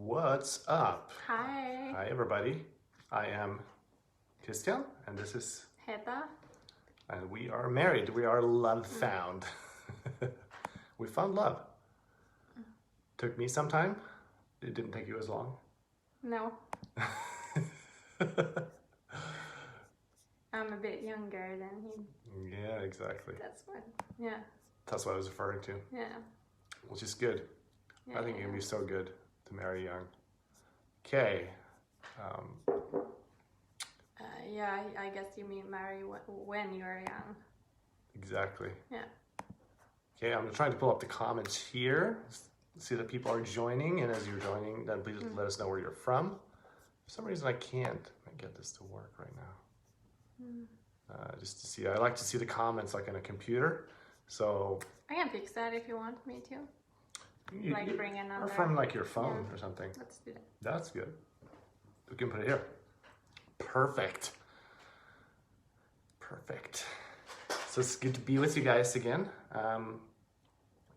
What's up? Hi. Hi, everybody. I am Christian, and this is Heta. and we are married. We are love found. We found love. Took me some time. It didn't take you as long. No. I'm a bit younger than him. Yeah, exactly. That's what. Yeah. That's what I was referring to. Yeah. Which is good. Yeah, I think it can be so good to marry young. Okay. Yeah, I guess you mean marry when you're young. Exactly. Yeah. Okay, I'm trying to pull up the comments here. See that people are joining, and as you're joining, then please let us know where you're from. For some reason, I can't get this to work right now. Just to see, I like to see the comments like on a computer. So I can fix that if you want me to. Like bring another. Or from like your phone or something. Let's do that. That's good. We can put it here. Perfect. Perfect. So it's good to be with you guys again.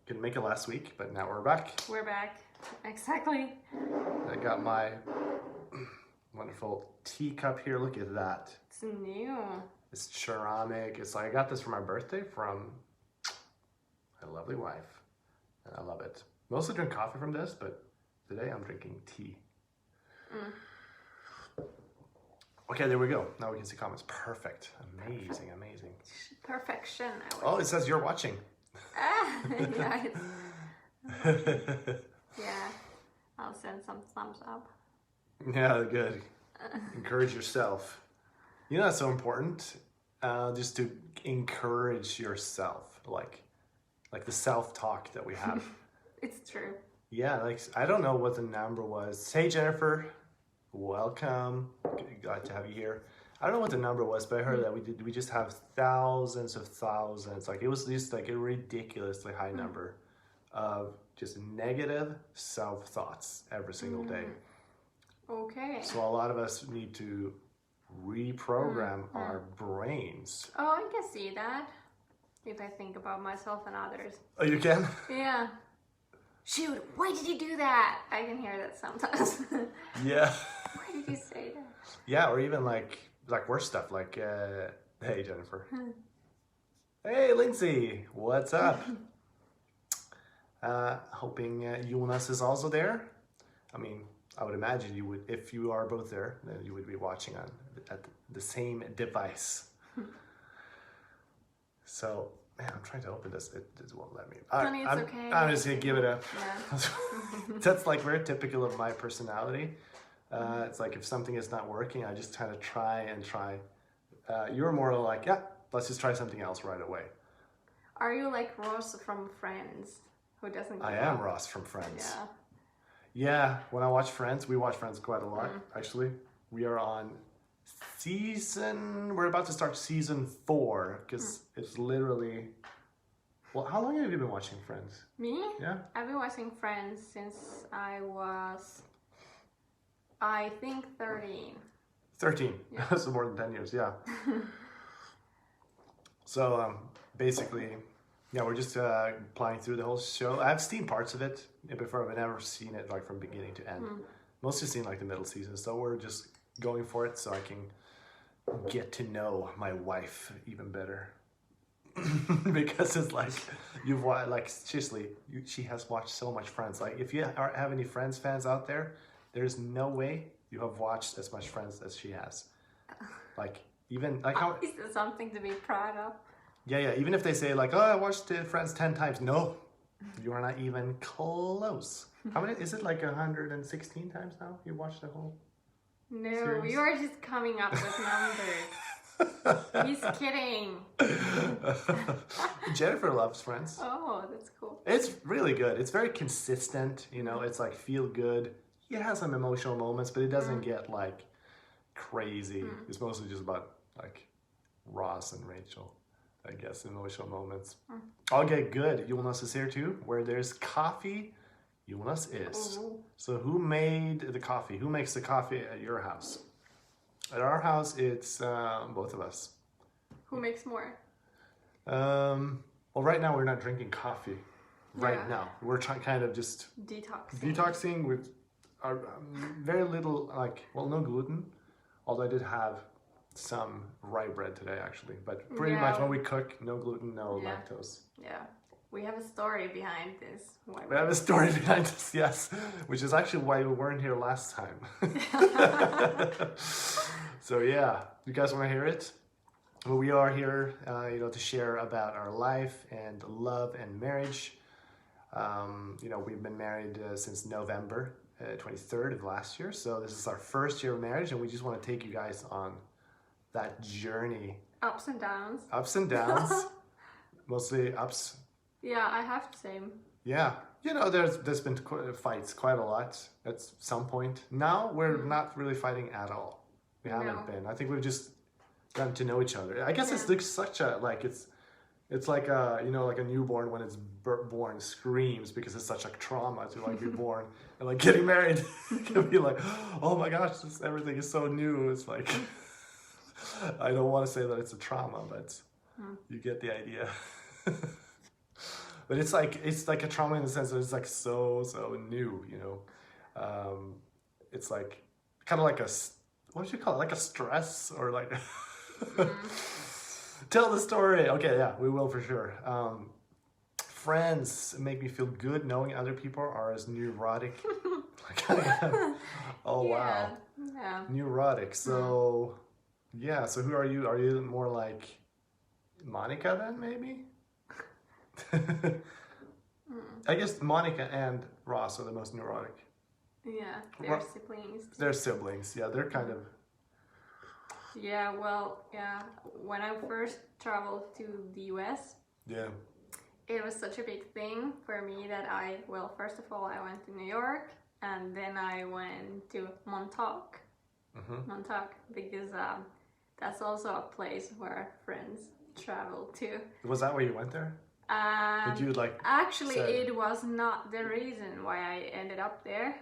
Couldn't make it last week, but now we're back. We're back. Exactly. I got my wonderful teacup here. Look at that. It's new. It's ceramic. It's like I got this for my birthday from my lovely wife, and I love it. Mostly drink coffee from this, but today I'm drinking tea. Okay, there we go. Now we can see comments. Perfect. Amazing, amazing. Perfection. Oh, it says you're watching. Yeah, yeah. I'll send some thumbs up. Yeah, good. Encourage yourself. You know, that's so important. Just to encourage yourself, like the self-talk that we have. It's true. Yeah, like I don't know what the number was. Hey, Jennifer, welcome. Glad to have you here. I don't know what the number was, but I heard that we just have thousands of thousands. Like it was just like a ridiculously high number of just negative self-thoughts every single day. Okay. So a lot of us need to reprogram our brains. Oh, I can see that. If I think about myself and others. Oh, you can? Yeah. Shoot, why did you do that? I can hear that sometimes. Yeah. Why did you say that? Yeah, or even like worse stuff like, hey, Jennifer. Hey, Lindsay, what's up? Hoping Jonas is also there. I mean, I would imagine you would, if you are both there, then you would be watching at the same device. So, man, I'm trying to open this. It won't let me. Honey, it's okay. I'm just going to give it up. Yeah. That's like very typical of my personality. It's like if something is not working, I just kind of try. You're more like, yeah, let's just try something else right away. Are you like Ross from Friends, who doesn't give I am Ross from Friends. Yeah. Yeah, when I watch Friends, we watch Friends quite a lot, actually. We are on we're about to start season 4, because it's literally, well, how long have you been watching Friends? Me? Yeah? I've been watching Friends since I was, I think, 13. 13, Yeah. So more than 10 years, yeah. So basically, yeah, we're just playing through the whole show. I've seen parts of it before, but I've never seen it like from beginning to end. Mostly seen like the middle season, so we're just going for it so I can get to know my wife even better. Because it's like you've watched, like seriously, she has watched so much Friends. Like if you have any Friends fans out there, there's no way you have watched as much Friends as she has. Like even like how Is there something to be proud of? yeah, even if they say like, oh, I watched Friends 10 times. No, you are not even close. How many, is it like 116 times now you watched the whole No, series? you are just coming up with numbers. He's kidding. Jennifer loves Friends. Oh, that's cool. It's really good. It's very consistent, you know, it's like feel good. It has some emotional moments, but it doesn't get like crazy. It's mostly just about like Ross and Rachel, I guess, emotional moments. Okay, good. Jonas is here too. Where there's coffee, Jonas is. So who made the coffee? Who makes the coffee at your house? At our house, it's both of us. Who makes more? Well, right now we're not drinking coffee. Right now, we're kind of just Detoxing. detoxing with very little, like, well, no gluten, although I did have some rye bread today actually, but pretty much when we cook, no gluten, no lactose. Yeah, we have a story behind this. We have a story behind this, yes, which is actually why we weren't here last time. So yeah, you guys want to hear it? Well, we are here, to share about our life and love and marriage. We've been married since November 23rd of last year. So this is our first year of marriage, and we just want to take you guys on that journey. Ups and downs. Ups and downs. Mostly ups. Yeah, I have the same. Yeah. There's been fights quite a lot at some point. Now we're not really fighting at all. We haven't been. I think we've just gotten to know each other. I guess it's like such a, like, it's like a, like a newborn when it's born screams because it's such a trauma to like be born, and like getting married can be like, oh my gosh, everything is so new. It's like, I don't want to say that it's a trauma, but you get the idea. But it's like a trauma in the sense that it's like so new, it's like kind of like what would you call it? Like a stress or like. Tell the story. Okay, yeah, we will for sure. Friends make me feel good knowing other people are as neurotic. Oh wow. Yeah. Neurotic. So yeah. So who are you? Are you more like Monica then, maybe? I guess Monica and Ross are the most neurotic. Yeah, they're siblings. They're siblings. Yeah, they're kind of. Yeah, well, yeah. When I first traveled to the US, it was such a big thing for me that first of all, I went to New York, and then I went to Montauk, because that's also a place where friends travel to. Was that where you went there? Did you like? Actually, it was not the reason why I ended up there.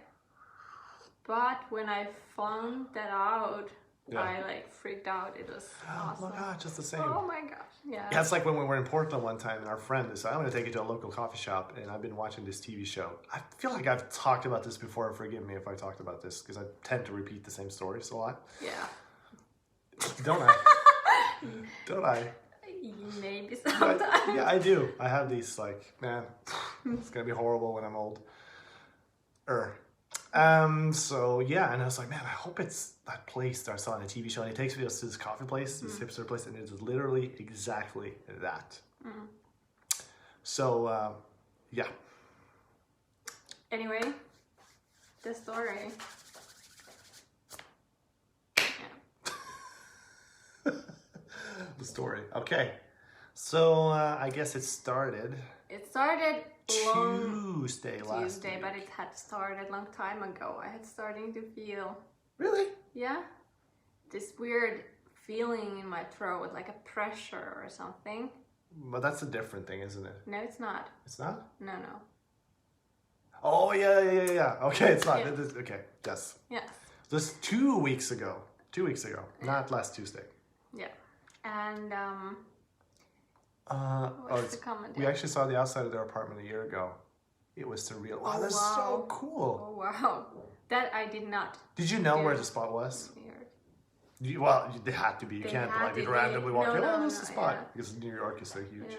But when I found that out, I like freaked out. It was awesome. Oh my gosh, just the same. Oh my gosh, yeah. Yeah, it's like when we were in Portland one time and our friend said, I'm going to take you to a local coffee shop, and I've been watching this TV show. I feel like I've talked about this before. Forgive me if I talked about this, because I tend to repeat the same stories a lot. Yeah. Don't I? Don't I? Maybe sometimes. Yeah, I do. I have these like, man, it's going to be horrible when I'm old. So yeah, and I was like, man, I hope it's that place that I saw on a TV show. And he takes me to this coffee place, this hipster place, and it's literally exactly that. So yeah. Anyway, the story. The story. Okay. So I guess it started. It started Tuesday last Tuesday, but it had started a long time ago. I had starting to feel. Really? Yeah. This weird feeling in my throat, like a pressure or something. But that's a different thing, isn't it? No, it's not. It's not? No. Oh, yeah. Okay, it's not. Yeah. Okay, yes. Yes. This 2 weeks ago. 2 weeks ago, not last Tuesday. Yeah. And, what's the comment? We actually saw the outside of their apartment a year ago. It was surreal. Wow, that's so cool. Oh, wow. That I did not. Did you know where the spot was? Well, they had to be. You can't like randomly walk in. Oh, this is the spot. Because New York is so huge.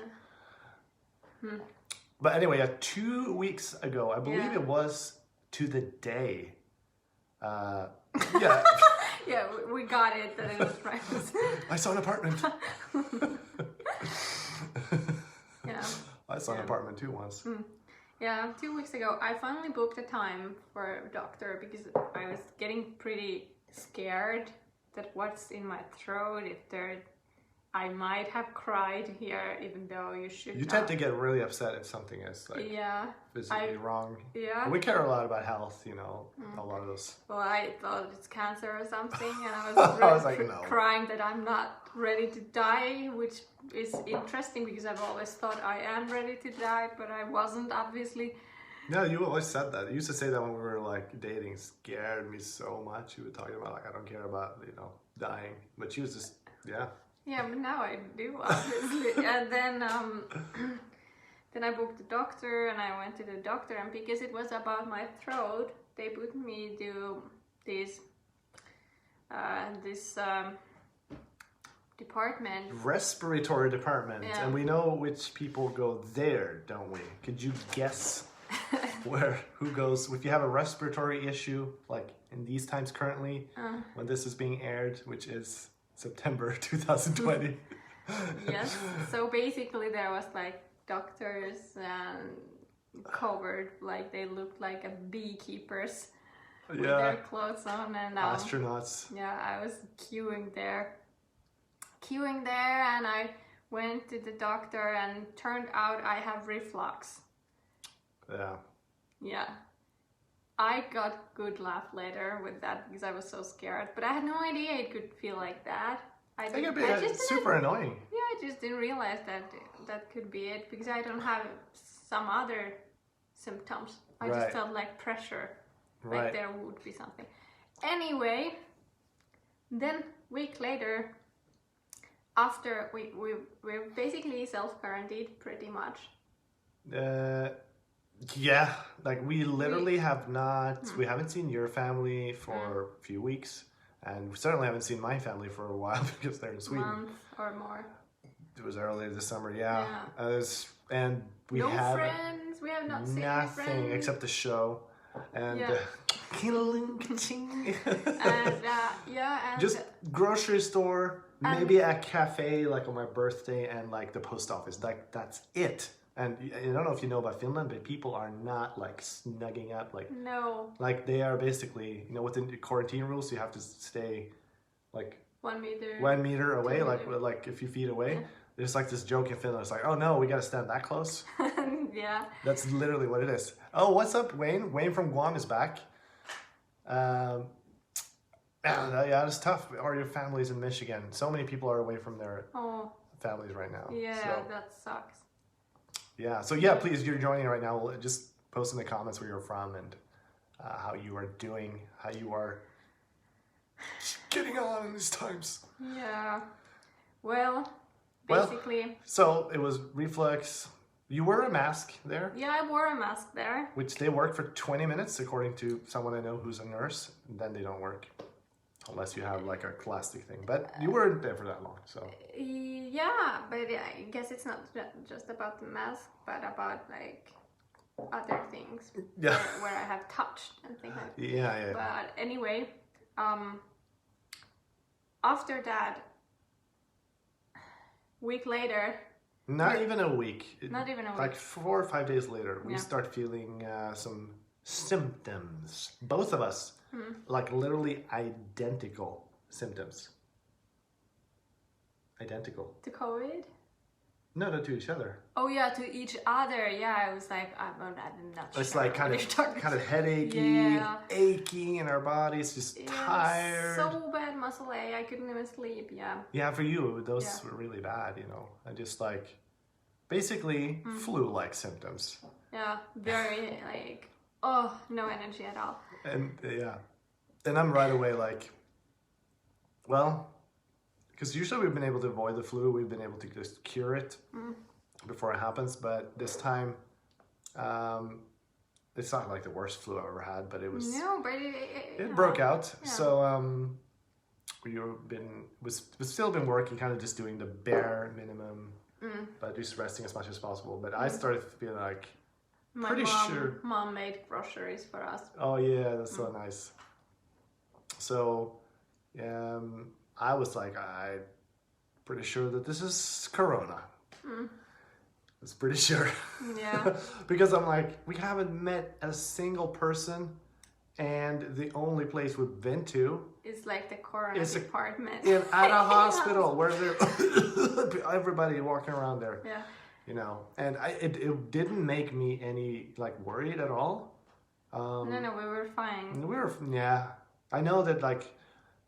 Yeah. But anyway, 2 weeks ago, I believe it was to the day. Yeah. Yeah, we got it that it was friends. I saw an apartment. Yeah. I saw an apartment too once. Yeah, 2 weeks ago, I finally booked a time for a doctor because I was getting pretty scared that what's in my throat, I might have cried here, even though you should You tend to get really upset if something is like physically wrong. Yeah. We care a lot about health, a lot of those. Well, I thought it's cancer or something, and I was really crying that I'm not ready to die, which is interesting because I've always thought I am ready to die, but I wasn't, obviously. No, you always said that. You used to say that when we were like dating. Scared me so much. You were talking about like I don't care about dying, but she was just Yeah, but now I do, obviously. And then then I booked the doctor and I went to the doctor, and because it was about my throat, they put me to this department. Respiratory department. Yeah. And we know which people go there, don't we? Could you guess who goes if you have a respiratory issue, like in these times currently, when this is being aired, which is September 2020. Yes. So basically there was like doctors and covered, like they looked like a beekeepers with their clothes on, and astronauts. Yeah, I was queuing there, and I went to the doctor, and turned out I have reflux. Yeah. I got good laugh later with that because I was so scared, but I had no idea it could feel like that. I just super annoying. Yeah, I just didn't realize that could be it, because I don't have some other symptoms. I just felt like pressure, like there would be something. Anyway, then week later, after we're basically self-quarantined pretty much. Yeah, like we literally have not, we haven't seen your family for a few weeks, and we certainly haven't seen my family for a while because they're in Sweden. Month or more. It was earlier this summer, and we no have friends. We have not seen nothing friends. except the show, and and just grocery store, maybe a cafe like on my birthday, and like the post office. Like that's it. And I don't know if you know about Finland, but people are not like snugging up, like like they are basically, within the quarantine rules, you have to stay like 1 meter, 1 meter away, like a few feet away. There's like this joke in Finland. It's like, oh no, we gotta stand that close. Yeah. That's literally what it is. Oh, what's up, Wayne? Wayne from Guam is back. Yeah, it's tough. Or your family's in Michigan. So many people are away from their families right now. Yeah, so. That sucks. Yeah, so yeah, please, you're joining right now. Just post in the comments where you're from and how you are doing, how you are getting on in these times. Yeah, well, basically. So it was reflux. You wore a mask there? Yeah, I wore a mask there. Which they work for 20 minutes, according to someone I know who's a nurse. And then they don't work. Unless you have like a plastic thing, but you weren't there for that long, so. Yeah, but I guess it's not just about the mask, but about like other things. Yeah. Where I have touched and things like that. Yeah. But anyway, after that, week later. Not even a week. Not even a week. Like 4 or 5 days later, we start feeling some symptoms. Both of us. Like literally identical symptoms. Identical. To COVID? No, to each other. Oh yeah, to each other. Yeah, I was like, I'm not sure. It's like kind of headachy, aching in our bodies, just tired. So bad muscle ache, I couldn't even sleep. Yeah. Yeah, for you, those were really bad. And just like, basically flu-like symptoms. Yeah, very like. No energy at all. And and I'm right away like, well, because usually we've been able to avoid the flu, we've been able to just cure it before it happens. But this time, it's not like the worst flu I've ever had, but it was. No, but it broke out. Yeah. So we've still been working, kind of just doing the bare minimum, but just resting as much as possible. But I started feeling like. Mom made groceries for us. Oh yeah, that's so nice. So, I was like, I'm pretty sure that this is Corona. I was pretty sure. Yeah. Because I'm like, we haven't met a single person, and the only place we've been to is like the Corona department. At a hospital where everybody walking around there. Yeah. And it didn't make me any like worried at all. No, we were fine. I know that like,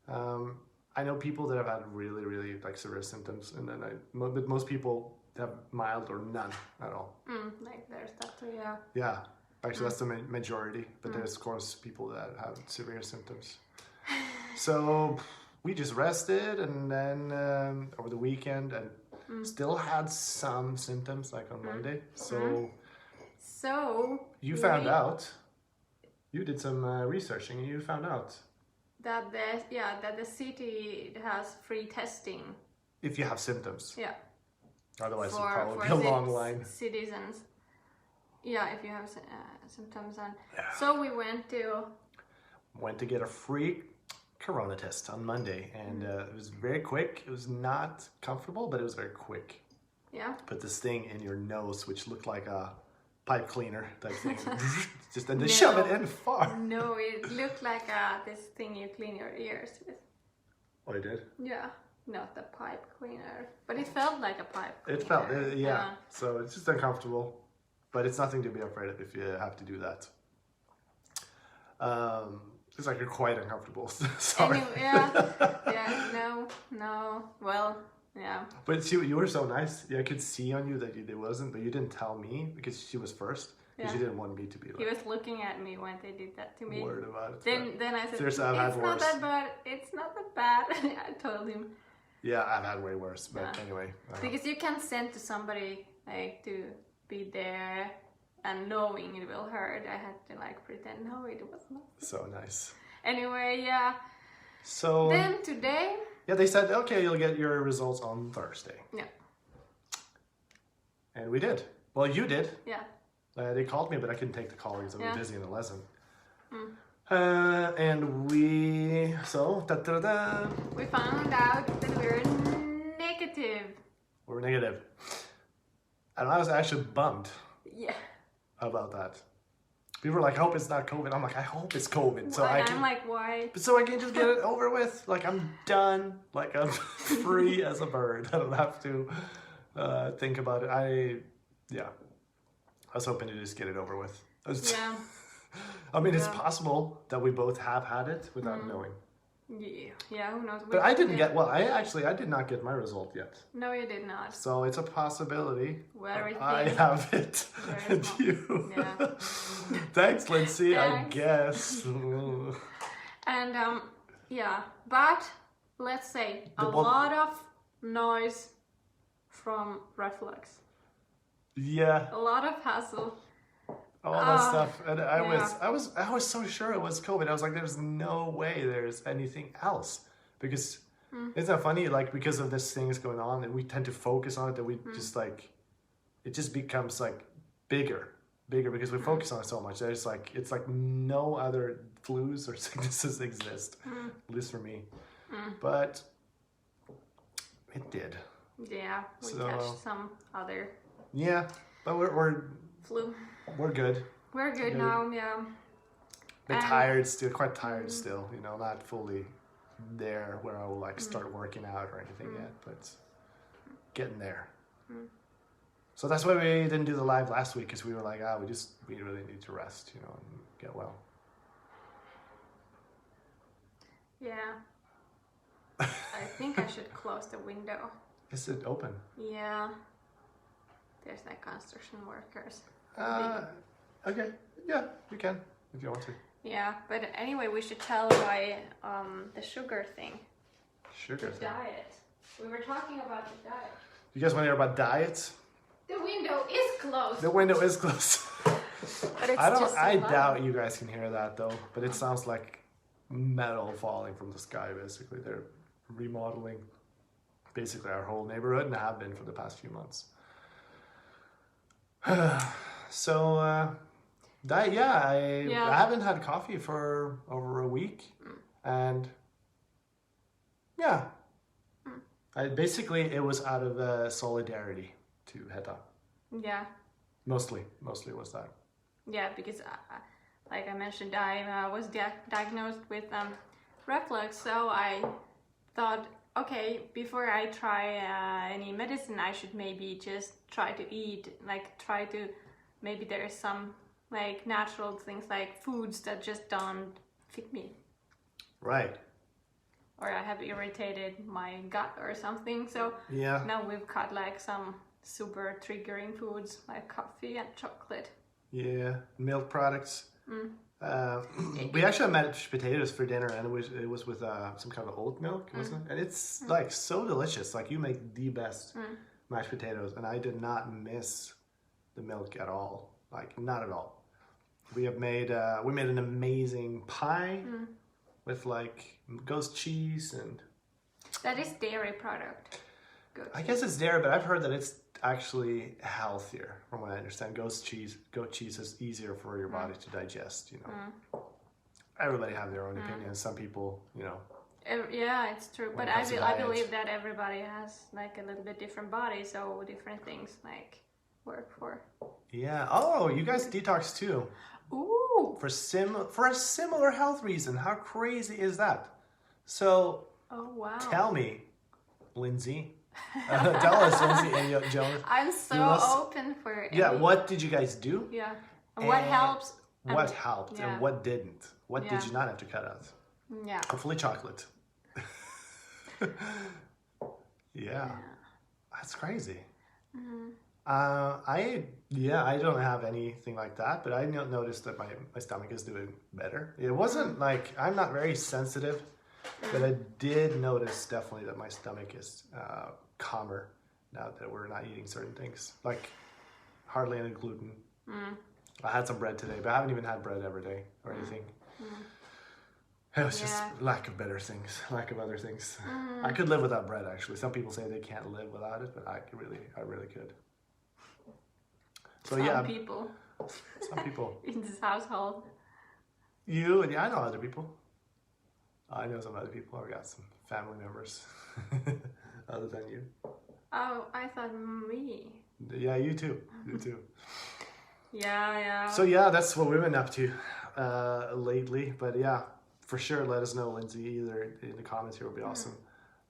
I know people that have had really, really like severe symptoms, and then but most people have mild or none at all. Like there's that too, yeah. Yeah, actually that's the majority, but there's of course people that have severe symptoms. So we just rested, and then over the weekend, and Still had some symptoms like on Monday. So you found out. You did some researching and you found out that the city has free testing if you have symptoms. Yeah. Otherwise, it'd probably be a long line. Citizens. Yeah, if you have symptoms, and so we went to get a free corona test on Monday, and it was very quick. It was not comfortable, but it was very quick. Yeah. Put this thing in your nose, which looked like a pipe cleaner type thing. Just and they shove it in far. No, it looked like this thing you clean your ears with. Oh, you did? Yeah. Not the pipe cleaner, but it felt like a pipe cleaner. It felt, yeah. So it's just uncomfortable, but it's nothing to be afraid of if you have to do that. It's like you're quite uncomfortable. Sorry. Anyway, no. Well, yeah. But you were so nice. Yeah, I could see on you that it wasn't, but you didn't tell me because she was first. Because you didn't want me to be like. He was looking at me when they did that to me. Worried about it. Then I said, seriously, I've had worse. Not that bad. It's not that bad. I told him. Yeah, I've had way worse, but anyway. Because you can't send to somebody like to be there and knowing it will hurt. I had to like pretend no, it was not. So nice. Anyway, yeah. So then today. Yeah, they said okay, you'll get your results on Thursday. Yeah. And we did. Well, you did. Yeah. They called me, but I couldn't take the call because I was busy in the lesson. And we we found out that we're negative. We're negative. And I was actually bummed. Yeah. About that. People were like, I hope it's not COVID. I'm like, I hope it's COVID. So I'm like, why? So I can just get it over with. Like, I'm done. Like, I'm free as a bird. I don't have to think about it. I was hoping to just get it over with. Yeah. I mean, it's possible that we both have had it without knowing. Yeah, who knows? But I didn't get, I did not get my result yet. No, you did not. So it's a possibility. I have it. And you. Yeah. Thanks, Lindsay, Thanks. I guess. And, but let's say a lot of noise from reflux. Yeah. A lot of hassle. All that stuff, and I was so sure it was COVID. I was like, "There's no way there's anything else," because it's not funny. Like because of this thing is going on, and we tend to focus on it. That we just like, it just becomes like bigger because we focus on it so much. There's like it's like no other flus or sicknesses exist, at least for me. But it did. Yeah, we catch some other. Yeah, but we're flu. We're good. We're good now, yeah. Bit tired still, quite tired still. You know, not fully there where I will like start working out or anything yet, but getting there. So that's why we didn't do the live last week, because we were like, we really need to rest, you know, and get well. Yeah. I think I should close the window. Is it open? Yeah. There's like construction workers. Okay. Yeah, you can if you want to. Yeah, but anyway, we should tell why the sugar thing. Sugar thing. Diet. We were talking about the diet. You guys want to hear about diets? The window is closed. The window is closed. But it's I doubt you guys can hear that though. But it sounds like metal falling from the sky. Basically, they're remodeling basically our whole neighborhood, and have been for the past few months. So, I haven't had coffee for over a week, and it was out of solidarity to Heta. Yeah. Mostly was that. Yeah, because like I mentioned, I was diagnosed with reflux, so I thought, okay, before I try any medicine, I should maybe just try to eat, maybe there is some like natural things like foods that just don't fit me. Right. Or I have irritated my gut or something, so now we've got like some super triggering foods like coffee and chocolate. Yeah, milk products. We actually had mashed potatoes for dinner, and it was with some kind of oat milk, wasn't it? And it's like so delicious. Like you make the best mashed potatoes, and I did not miss the milk at all. Like, not at all. We made an amazing pie with like ghost cheese and. That is dairy product. I guess it's dairy, but I've heard that it's actually healthier, from what I understand. Goat cheese is easier for your body to digest. You know, everybody have their own opinions. Some people, you know. Yeah, it's true. But I believe that everybody has like a little bit different body, so different things like work for. Yeah. Oh, you guys detox too. Ooh. For a similar health reason. How crazy is that? So. Oh wow. Tell me, Lindsay. Tell us, Lindsay and Joan. I'm so open for. Yeah. What did you guys do? Yeah. And what helps? What helped and what didn't? What did you not have to cut out? Yeah. Hopefully chocolate. Yeah. That's crazy. I don't have anything like that, but I noticed that my stomach is doing better. It wasn't like, I'm not very sensitive, but I did notice definitely that my stomach is calmer now that we're not eating certain things, like hardly any gluten. I had some bread today, but I haven't even had bread every day or anything. It was just lack of other things. I could live without bread, actually. Some people say they can't live without it, but I really could. So Some people in this household. I know other people. I know some other people. I've got some family members other than you. Oh, I thought me. Yeah, you too. You too. Yeah. So yeah, that's what we've been up to lately. But yeah, for sure, let us know, Lindsay. Either in the comments here would be awesome.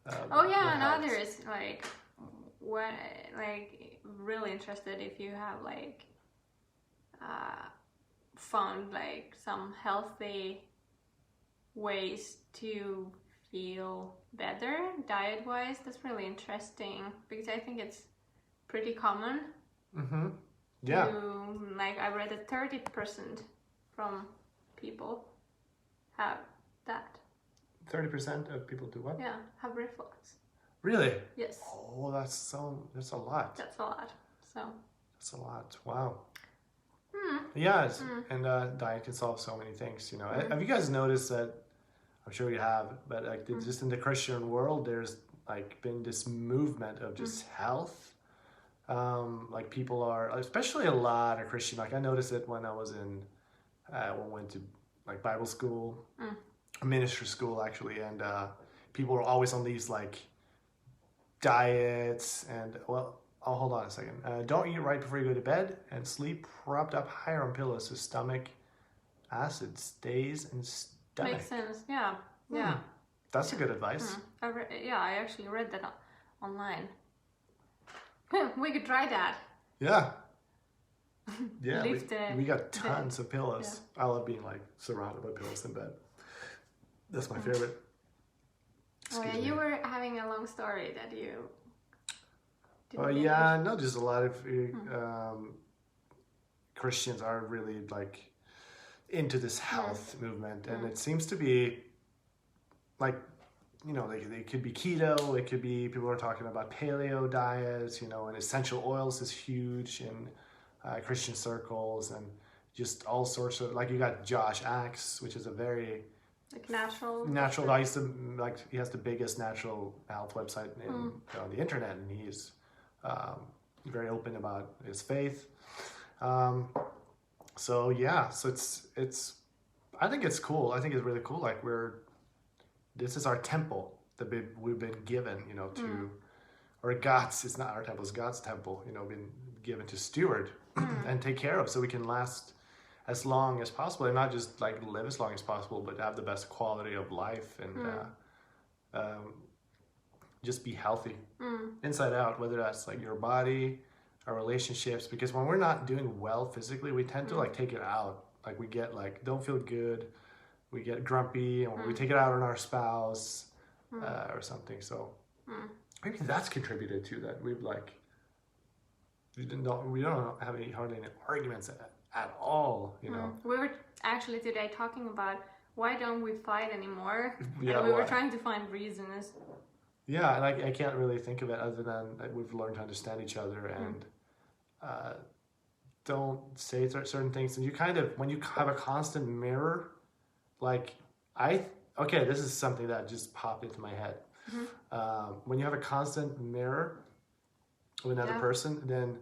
And others really interested if you have like found like some healthy ways to feel better diet-wise. That's really interesting because I think it's pretty common. Yeah. I read that 30% from people have that. 30% of people do what? Yeah, have reflux. Really? Yes. Oh, that's a lot. That's a lot. So. That's a lot. Wow. Yeah, and diet can solve so many things. You know, have you guys noticed that? I'm sure you have, but like just in the Christian world, there's like been this movement of just health. Like people are, especially a lot of Christian. Like I noticed it when I was went to like Bible school, ministry school actually, and people were always on these like diets and oh, hold on a second. Don't eat right before you go to bed and sleep propped up higher on pillows so stomach acid stays in stomach. Makes sense. Yeah. That's a good advice. I actually read that online. We could try that. Yeah. Yeah, we got tons of pillows. Yeah. I love being like surrounded by pillows in bed. That's my favorite. You were having a long story that you. No, just a lot of Christians are really like into this health movement, and it seems to be like, you know, they could be keto, it could be people are talking about paleo diets, you know, and essential oils is huge in Christian circles, and just all sorts of, like you got Josh Axe, which is a very like natural. He has the biggest natural health website on the internet, and he's very open about his faith. So it's I think it's cool. I think it's really cool. Like this is our temple that we've been given, you know, or God's, it's not our temple, it's God's temple, you know, been given to steward and take care of so we can last as long as possible, and not just like live as long as possible, but have the best quality of life and just be healthy inside out, whether that's like your body, our relationships, because when we're not doing well physically, we tend to like take it out. Like we get like, don't feel good, we get grumpy, and we take it out on our spouse or something. So maybe that's contributed to that. We don't have hardly any arguments at all, you know. We were actually today talking about why don't we fight anymore, and we were trying to find reasons Yeah, and I can't really think of it other than that we've learned to understand each other and don't say certain things. And you kind of, when you have a constant mirror, like okay, this is something that just popped into my head. When you have a constant mirror with another person, then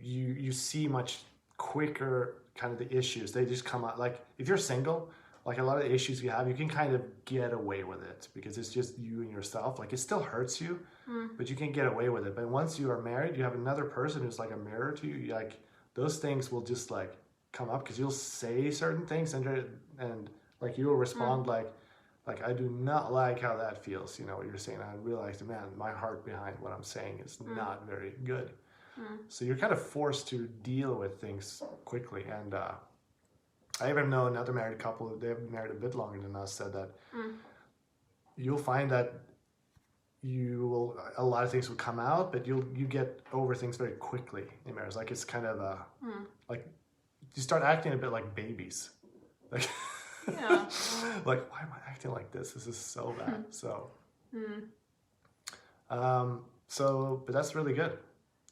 you see much quicker kind of the issues. They just come out. Like if you're single, like a lot of the issues you have, you can kind of get away with it because it's just you and yourself. Like it still hurts you, but you can get away with it. But once you are married, you have another person who's like a mirror to you. Like those things will just like come up because you'll say certain things and like you'll respond like I do not like how that feels. You know what you're saying. I realized, man, my heart behind what I'm saying is not very good. So you're kind of forced to deal with things quickly. And I even know another married couple, they've been married a bit longer than us, said that you'll find that a lot of things will come out, but you get over things very quickly in marriage. Like it's kind of like you start acting a bit like babies. Like, like, why am I acting like this? This is so bad. But that's really good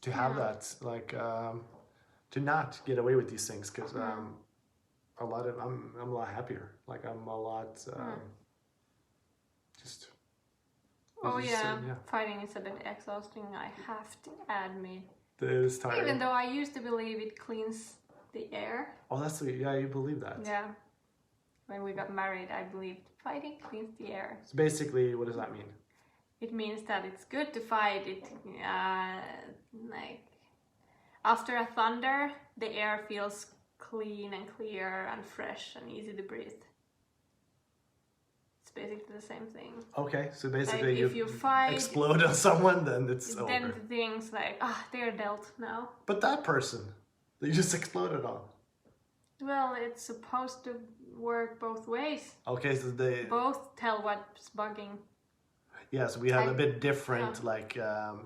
to have that, like, to not get away with these things, because I'm a lot happier. Like I'm a lot just. Fighting is a bit exhausting. I have to admit. It is tiring. Even though I used to believe it cleans the air. Oh, that's sweet. Yeah, you believe that. Yeah. When we got married, I believed fighting cleans the air. So basically, what does that mean? It means that it's good to fight. It like after a thunder, the air feels clean and clear and fresh and easy to breathe. It's basically the same thing. Okay, so basically, like if you fight, explode on someone, then it's over. Then the things like they're dealt now. But that person that you just exploded on. Well, it's supposed to work both ways. Okay, so they both tell what's bugging. Yeah, so we have a bit different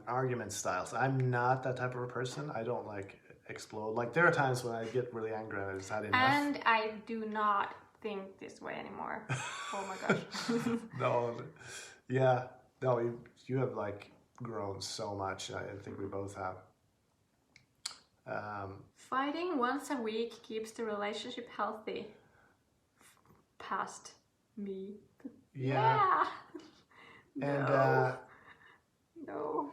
argument styles. I'm not that type of a person. I don't like explode. Like there are times when I get really angry and I just had enough. And I do not think this way anymore. Oh my gosh. No, you have like grown so much. I think we both have. Fighting once a week keeps the relationship healthy. Past me. Yeah. And no.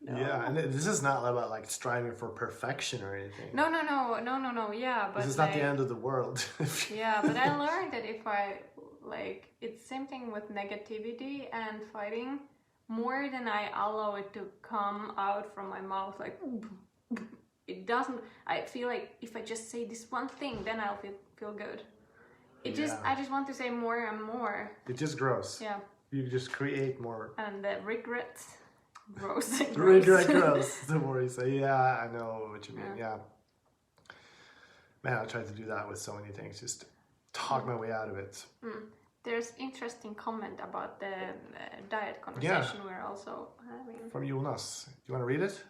Yeah, and this is not about like striving for perfection or anything. No. Yeah, but this is not the end of the world. Yeah, but I learned that if I it's same thing with negativity and fighting. More than I allow it to come out from my mouth, like it doesn't. I feel like if I just say this one thing, then I'll feel good. I just want to say more and more. It just grows. Yeah. You just create more. And the regret grows. Regret grows the more you say. Yeah, I know what you mean. Yeah. Man, I tried to do that with so many things. Just talk my way out of it. There's interesting comment about the diet conversation we're also having. From Jonas. Do you want to read it?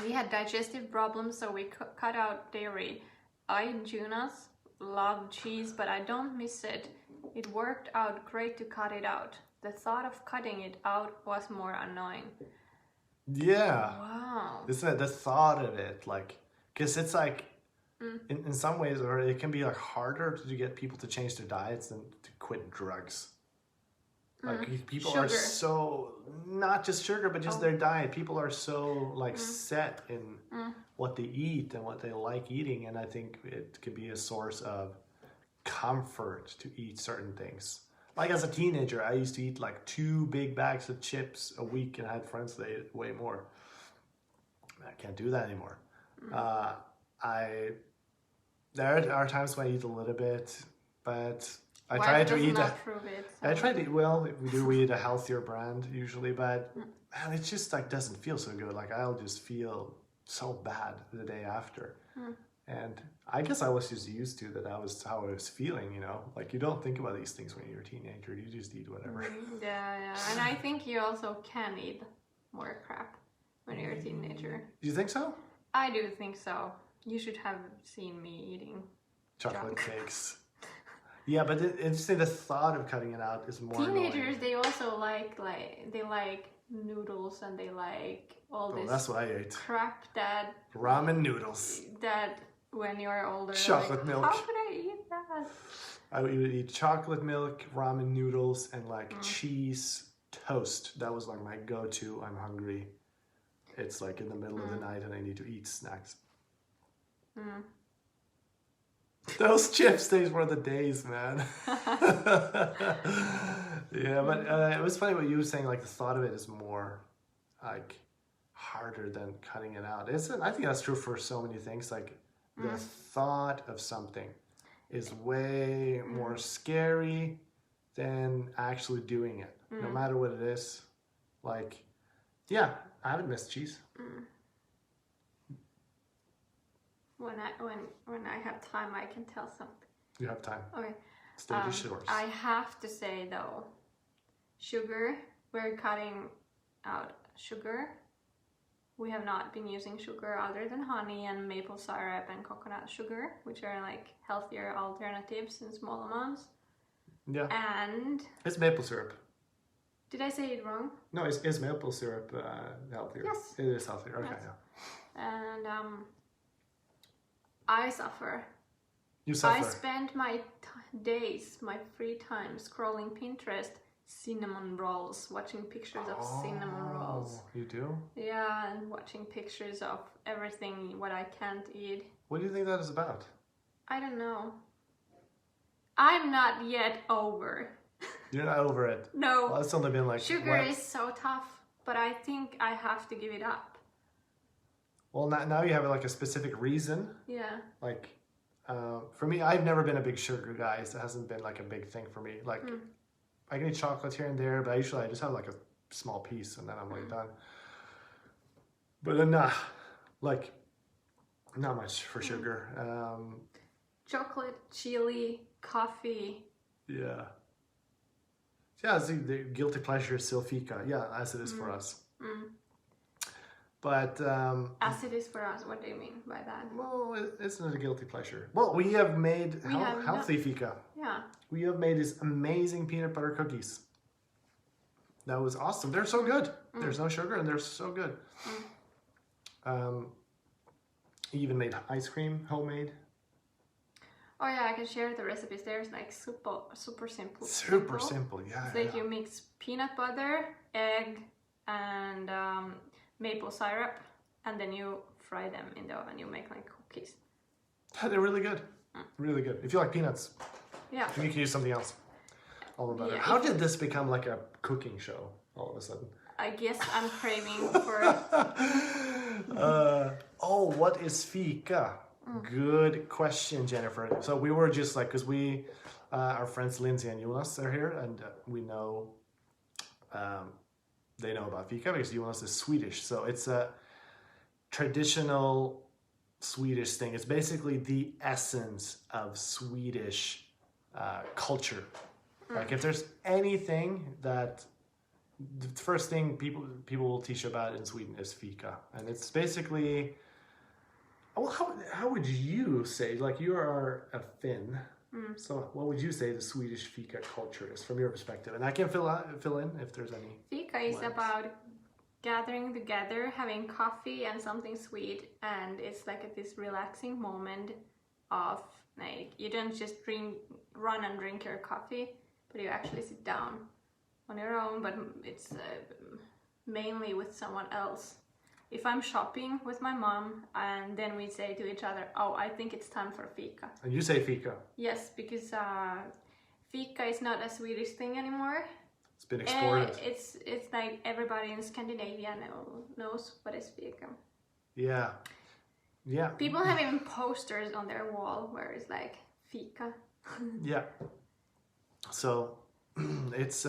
We had digestive problems, so we cut out dairy. I, Jonas, love cheese, but I don't miss it. It worked out great to cut it out. The thought of cutting it out was more annoying. Yeah. Wow. Isn't it the thought of it? Like, because it's like, in some ways, or it can be like harder to get people to change their diets than to quit drugs. Like people sugar. Are so, not just sugar, but just their diet. People are so like set in what they eat and what they like eating. And I think it could be a source of comfort to eat certain things. Like as a teenager, I used to eat like 2 big bags of chips a week, and I had friends that ate way more. I can't do that anymore. There are times when I eat a little bit, but I try to eat we eat a healthier brand usually, but man, it just like doesn't feel so good. Like I'll just feel so bad the day after. And I guess I was just used to that was how I was feeling, you know? Like you don't think about these things when you're a teenager, you just eat whatever. Yeah. And I think you also can eat more crap when you're a teenager. Do you think so? I do think so. You should have seen me eating chocolate cakes. Yeah, but interesting. The thought of cutting it out is more. Teenagers, annoying. they also like they like noodles and they like all this. That's what I ate. Crap that ramen noodles. That when you're older, chocolate milk. How could I eat that? I would eat chocolate milk, ramen noodles, and like cheese toast. That was like my go-to. I'm hungry. It's like in the middle of the night and I need to eat snacks. Those chips days were the days, man. Yeah, but it was funny what you were saying. Like the thought of it is more like harder than cutting it out. I think that's true for so many things. Like the thought of something is way more scary than actually doing it. No matter what it is. Like, yeah, I haven't missed cheese. When I have time, I can tell something. You have time. Okay. Stage is yours. I have to say though, sugar. We're cutting out sugar. We have not been using sugar other than honey and maple syrup and coconut sugar, which are like healthier alternatives in small amounts. Yeah. And it's maple syrup. Did I say it wrong? No, is maple syrup healthier? Yes. It is healthier. Okay, yes. Yeah. And I suffer. You suffer. I spend my days, my free time, scrolling Pinterest, cinnamon rolls, watching pictures of cinnamon rolls. You do? Yeah, and watching pictures of everything what I can't eat. What do you think that is about? I don't know. I'm not yet over. You're not over it? No. Well, it's only been like... Sugar is so tough, but I think I have to give it up. Well, now you have like a specific reason. Yeah. Like, for me, I've never been a big sugar guy. So it hasn't been like a big thing for me. Like, I can eat chocolate here and there, but I just have like a small piece and then I'm like done. But not much for sugar. Chocolate, chili, coffee. Yeah. Yeah, the guilty pleasure is still fika. Yeah, as it is for us. But as it is for us, what do you mean by that? Well, it's not a guilty pleasure. Well, we have made healthy fika. Yeah. We have made these amazing peanut butter cookies. That was awesome. They're so good. There's no sugar and they're so good. Even made ice cream, homemade. Oh yeah, I can share the recipes. There's like super simple. Super simple, yeah. It's like you mix peanut butter, egg, and maple syrup, and then you fry them in the oven. You make like cookies. They're really good. Really good. If you like peanuts, yeah, you can use something else. All about it. Yeah, How did this become like a cooking show all of a sudden? I guess I'm craving for. What is fika? Good question, Jennifer. So we were just like, because our friends Lindsay and Jonas are here, and we know, they know about fika because Jonas is Swedish. So it's a traditional Swedish thing. It's basically the essence of Swedish culture. Like if there's anything that the first thing people will teach you about in Sweden is fika, and it's basically. Well, how would you say, like you are a Finn, so what would you say the Swedish fika culture is from your perspective? And I can fill in if there's any. Fika is about gathering together, having coffee and something sweet, and it's like this relaxing moment of like you don't just run and drink your coffee, but you actually sit down on your own, but it's mainly with someone else. If I'm shopping with my mom and then we say to each other, oh, I think it's time for fika. And you say fika? Yes, because fika is not a Swedish thing anymore. It's been exported. It's like everybody in Scandinavia knows what is fika. Yeah. Yeah. People have even posters on their wall where it's like fika. Yeah. So it's...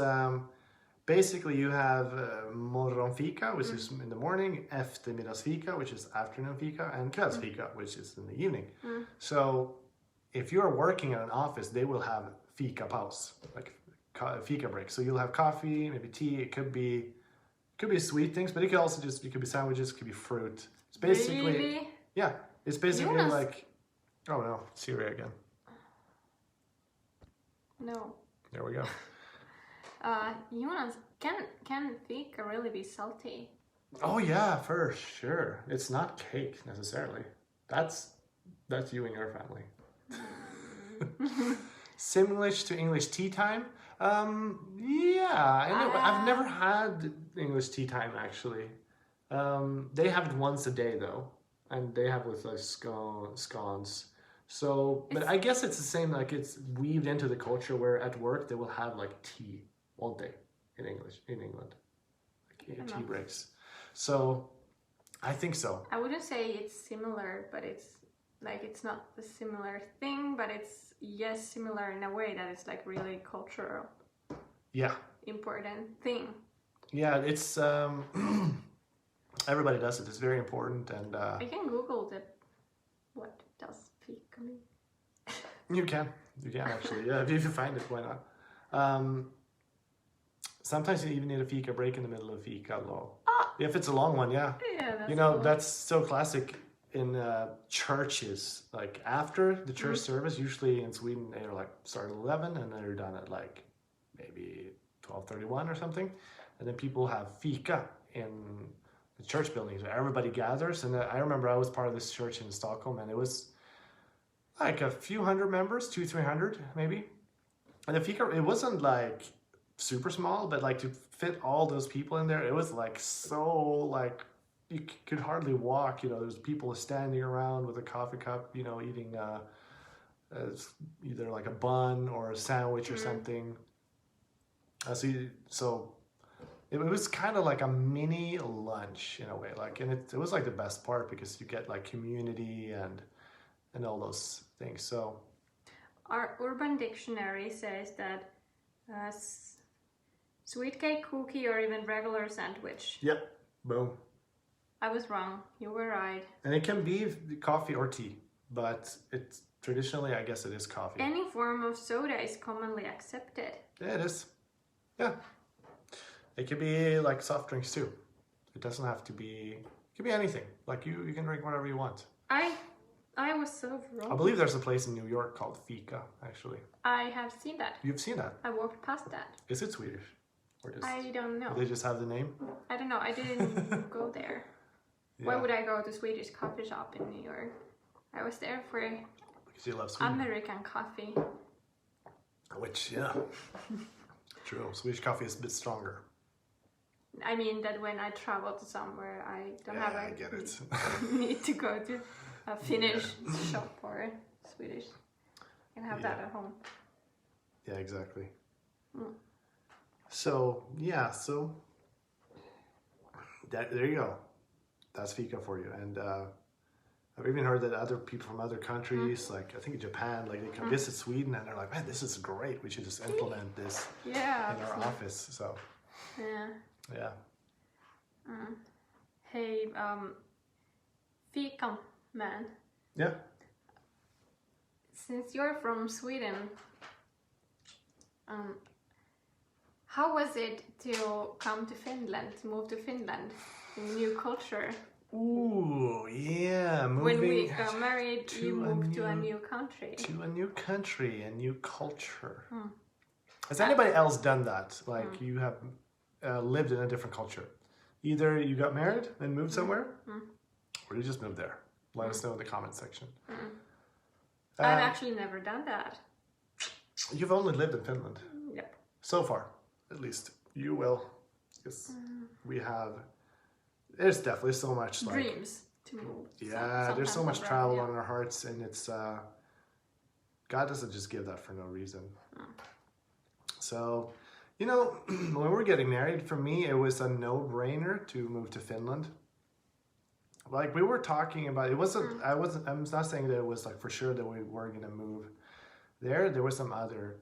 basically, you have morgonfika, which is in the morning, eftermiddagsfika, which is afternoon fika, and kvällsfika, which is in the evening. So if you're working at an office, they will have fika paus, like fika break. So you'll have coffee, maybe tea. It could be sweet things, but it could also it could be sandwiches, it could be fruit. It's basically really? Yeah. It's basically Jonas. like, oh no, Siri again. No. There we go. Jonas, can fika really be salty? Oh yeah, for sure. It's not cake necessarily. That's you and your family. Similar to English tea time. Yeah, I've never had English tea time actually. They have it once a day though, and they have with like scones. So, but I guess it's the same. Like it's weaved into the culture where at work they will have like tea, won't they? In England, like tea breaks. So, I think so. I wouldn't say it's similar, but it's not the similar thing, but it's similar in a way that it's like really cultural. Yeah. Important thing. Yeah, it's everybody does it. It's very important, and I can Google what does fika mean. You can actually. Yeah, if you find it, why not? Sometimes you even need a fika break in the middle of fika. If it's a long one, yeah. Yeah, that's so classic in churches. Like after the church service, usually in Sweden they're like start at 11 and they're done at like maybe 12:31 or something, and then people have fika in the church buildings where everybody gathers. And I remember I was part of this church in Stockholm, and it was like a few hundred members, 200-300 maybe. And the fika, it wasn't like super small, but like to fit all those people in there, it was like so like you could hardly walk. There's people standing around with a coffee cup, eating either like a bun or a sandwich or something. So it was kind of like a mini lunch in a way, like, and it was like the best part because you get like community and all those things. So our Urban Dictionary says that sweet cake, cookie, or even regular sandwich. Yep, boom. I was wrong. You were right. And it can be coffee or tea, but it's traditionally, I guess, it is coffee. Any form of soda is commonly accepted. Yeah, it is. Yeah. It could be like soft drinks too. It doesn't have to be. It could be anything. Like you can drink whatever you want. I was so wrong. I believe there's a place in New York called Fika, actually. I have seen that. You've seen that? I walked past that. Is it Swedish? Or just, I don't know. They just have the name? I don't know. I didn't go there. Yeah. Why would I go to Swedish coffee shop in New York? I was there for because you love Sweden. American coffee. Which, yeah. True. Swedish coffee is a bit stronger. I mean that when I travel to somewhere, I don't have I get it. need to go to a Finnish shop or Swedish. I can have that at home. Yeah, exactly. So, there you go. That's fika for you. And I've even heard that other people from other countries, like I think in Japan, like they come visit Sweden and they're like, man, this is great. We should just implement this in our office. So, yeah. Hey, fika man. Yeah. Since you're from Sweden, how was it to come to Finland, to move to Finland, a new culture? Ooh, yeah. When we got married, you moved to a new country. To a new country, a new culture. Has anybody else done that? Like you have lived in a different culture? Either you got married and moved somewhere, or you just moved there. Let us know in the comment section. I've actually never done that. You've only lived in Finland. Yep. So far, at least. You will. Because we have... There's definitely so much like... Dreams to move. Yeah, there's so much travel on our hearts, and it's... God doesn't just give that for no reason. So, when we're getting married, for me, it was a no-brainer to move to Finland. Like we were talking about, it wasn't. I'm not saying that it was like for sure that we were gonna move there. There were some other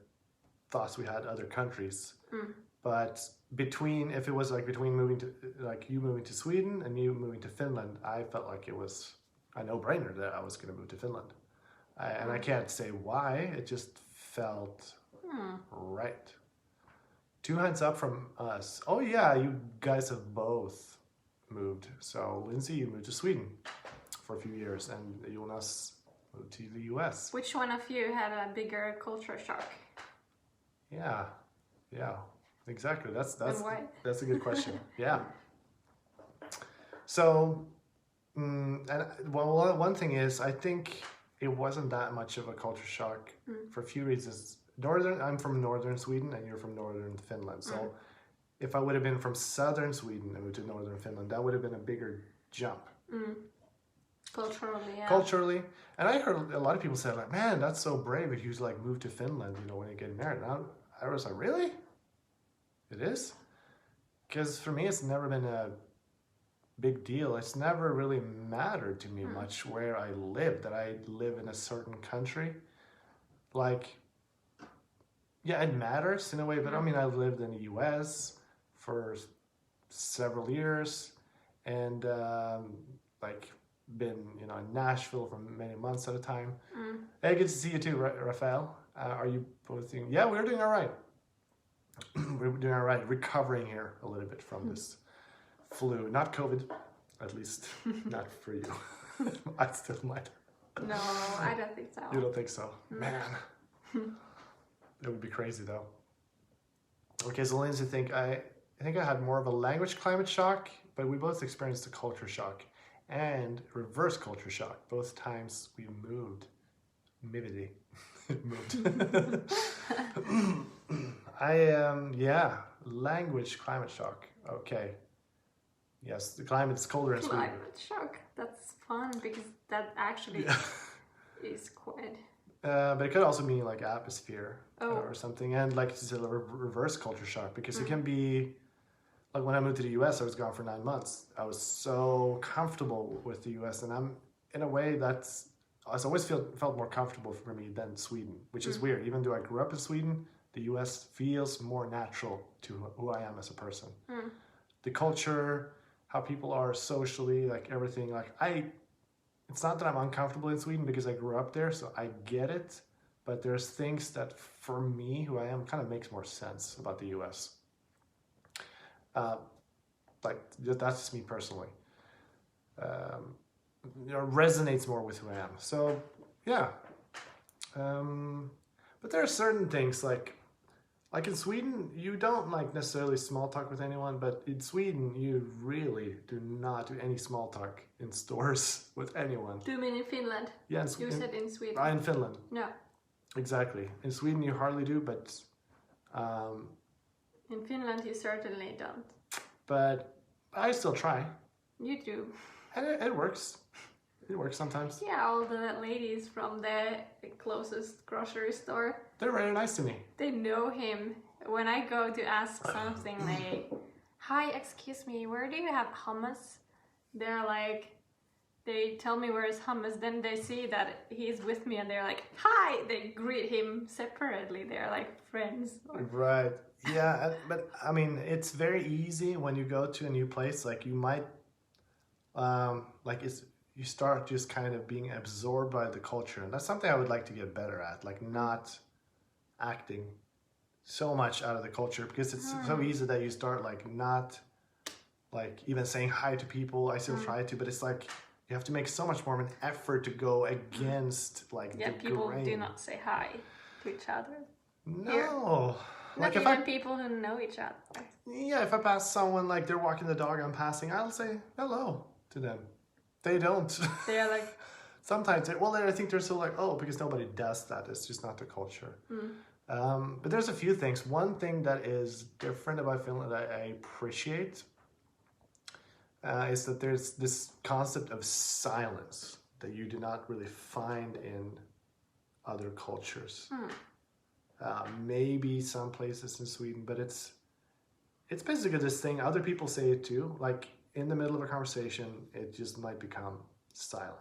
thoughts we had, other countries. But if it was like between moving to, like you moving to Sweden and you moving to Finland, I felt like it was a no-brainer that I was gonna move to Finland. And I can't say why. It just felt right. 2 hands up from us. Oh yeah, you guys have both moved. So Lindsay, you moved to Sweden for a few years, and Jonas moved to the US. Which one of you had a bigger culture shock? Yeah, yeah, exactly. And why? That's a good question. Yeah. So, and well, one thing is, I think it wasn't that much of a culture shock for a few reasons. I'm from northern Sweden, and you're from northern Finland. So, if I would have been from southern Sweden and moved to northern Finland, that would have been a bigger jump. Culturally, yeah. Culturally, and I heard a lot of people say like, "Man, that's so brave if you like move to Finland, you know, when you get married." And I was like, "Really? It is?" Because for me, it's never been a big deal. It's never really mattered to me much where I live. That I live in a certain country, like, yeah, it matters in a way. But I mean, I've lived in the U.S. for several years, and like. Been in Nashville for many months at a time. Hey, good to see you too, Rafael. Are you both doing? Yeah, we're doing all right. We're doing all right. Recovering here a little bit from this flu, not COVID, at least not for you. I still might. No, I don't think so. You don't think so, man? It would be crazy though. Okay, so Lindsay, I think I had more of a language climate shock, but we both experienced a culture shock. And reverse culture shock. Both times we moved. Moved. Language climate shock. Okay. Yes, the climate's colder in Sweden. Climate shock. That's fun because that actually is quite. But it could also mean like atmosphere or something. And like it's a reverse culture shock because it can be. Like when I moved to the US, I was gone for 9 months. I was so comfortable with the US, and I'm in a way I've always felt more comfortable for me than Sweden, which is weird. Even though I grew up in Sweden, the US feels more natural to who I am as a person. The culture, how people are socially, like everything. Like it's not that I'm uncomfortable in Sweden because I grew up there, so I get it. But there's things that for me, who I am, kind of makes more sense about the US. Like that's just me personally. Resonates more with who I am. So yeah. But there are certain things like in Sweden, you don't like necessarily small talk with anyone, but in Sweden, you really do not do any small talk in stores with anyone. Do you mean in Finland? Yeah, you said in Sweden. In Finland. No. Exactly. In Sweden, you hardly do, but. In Finland, you certainly don't. But I still try. You do. And it works. It works sometimes. Yeah, all the ladies from the closest grocery store. They're very nice to me. They know him. When I go to ask something like, "Hi, excuse me, where do you have hummus?" They're like, they tell me where is hummus, then they see that he's with me and they're like, "Hi!" They greet him separately. They're like friends. Right. Yeah, but I mean, it's very easy when you go to a new place. Like you might, you start just kind of being absorbed by the culture, and that's something I would like to get better at. Like not acting so much out of the culture because it's so easy that you start like not like even saying hi to people. I still try to, but it's like you have to make so much more of an effort to go against like the people grain. Do not say hi to each other. No. Here. Like not even people who know each other. Yeah, if I pass someone like they're walking the dog I'm passing, I'll say hello to them. They don't. They're like. Sometimes, I think they're still like, oh, because nobody does that. It's just not the culture. But there's a few things. One thing that is different about Finland that I appreciate is that there's this concept of silence that you do not really find in other cultures. Maybe some places in Sweden, but it's basically this thing. Other people say it too. Like in the middle of a conversation, it just might become silent.